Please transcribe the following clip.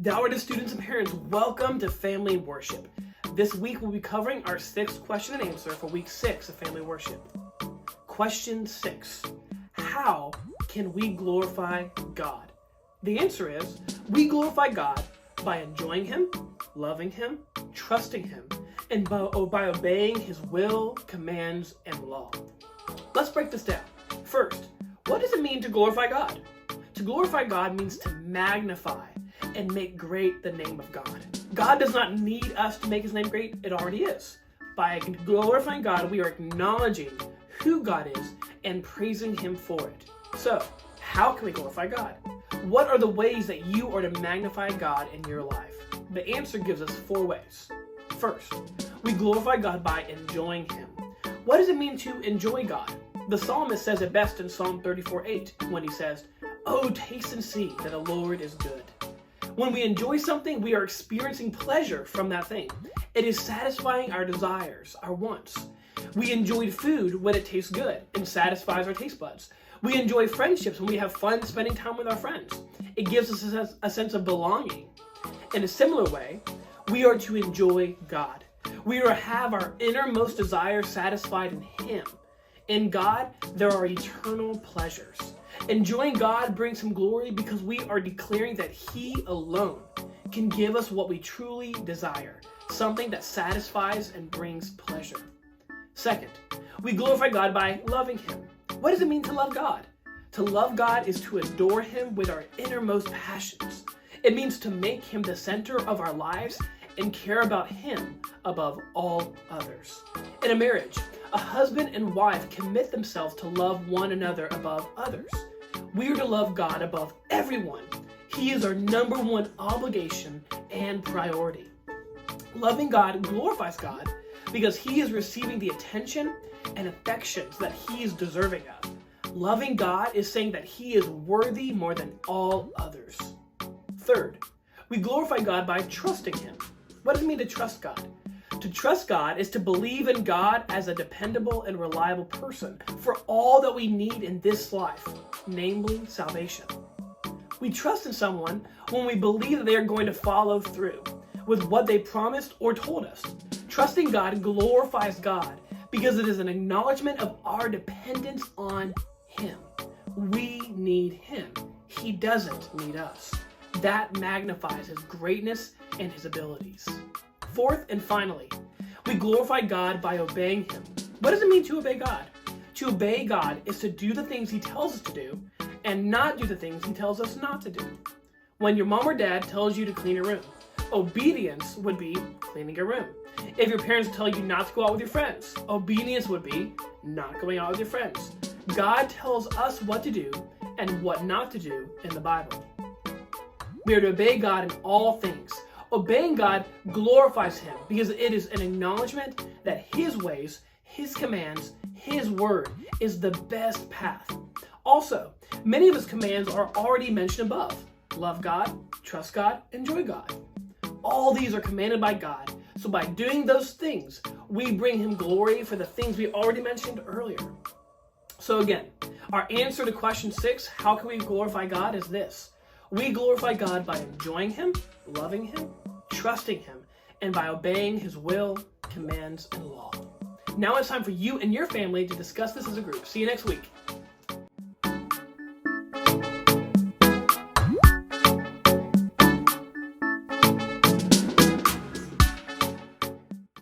Dallarden students and parents, welcome to Family Worship. This week we'll be covering our sixth question and answer for week 6 of Family Worship. Question 6, how can we glorify God? The answer is, we glorify God by enjoying Him, loving Him, trusting Him, and by obeying His will, commands, and law. Let's break this down. First, what does it mean to glorify God? To glorify God means to magnify and make great the name of God. God does not need us to make His name great, it already is. By glorifying God, we are acknowledging who God is and praising Him for it. So, how can we glorify God? What are the ways that you are to magnify God in your life? The answer gives us 4 ways. First, we glorify God by enjoying Him. What does it mean to enjoy God? The psalmist says it best in Psalm 34:8 when he says, "Oh, taste and see that the Lord is good." When we enjoy something, we are experiencing pleasure from that thing. It is satisfying our desires, our wants. We enjoy food when it tastes good and satisfies our taste buds. We enjoy friendships when we have fun spending time with our friends. It gives us a sense of belonging. In a similar way, we are to enjoy God. We are to have our innermost desires satisfied in Him. In God, there are eternal pleasures. Enjoying God brings Him glory because we are declaring that He alone can give us what we truly desire, something that satisfies and brings pleasure. Second, we glorify God by loving Him. What does it mean to love God? To love God is to adore Him with our innermost passions. It means to make Him the center of our lives and care about Him above all others. In a marriage, a husband and wife commit themselves to love one another above others. We are to love God above everyone. He is our number one obligation and priority. Loving God glorifies God because He is receiving the attention and affections that He is deserving of. Loving God is saying that He is worthy more than all others. Third, we glorify God by trusting Him. What does it mean to trust God? To trust God is to believe in God as a dependable and reliable person for all that we need in this life, namely salvation. We trust in someone when we believe that they are going to follow through with what they promised or told us. Trusting God glorifies God because it is an acknowledgement of our dependence on Him. We need Him. He doesn't need us. That magnifies His greatness and His abilities. Fourth and finally, we glorify God by obeying Him. What does it mean to obey God? To obey God is to do the things He tells us to do and not do the things He tells us not to do. When your mom or dad tells you to clean your room, obedience would be cleaning your room. If your parents tell you not to go out with your friends, obedience would be not going out with your friends. God tells us what to do and what not to do in the Bible. We are to obey God in all things. Obeying God glorifies Him because it is an acknowledgement that His ways, His commands, His word is the best path. Also, many of His commands are already mentioned above. Love God, trust God, enjoy God. All these are commanded by God. So by doing those things, we bring Him glory for the things we already mentioned earlier. So again, our answer to question 6, how can we glorify God, is this. We glorify God by enjoying Him, loving Him, trusting Him, and by obeying His will, commands, and law. Now it's time for you and your family to discuss this as a group. See you next week.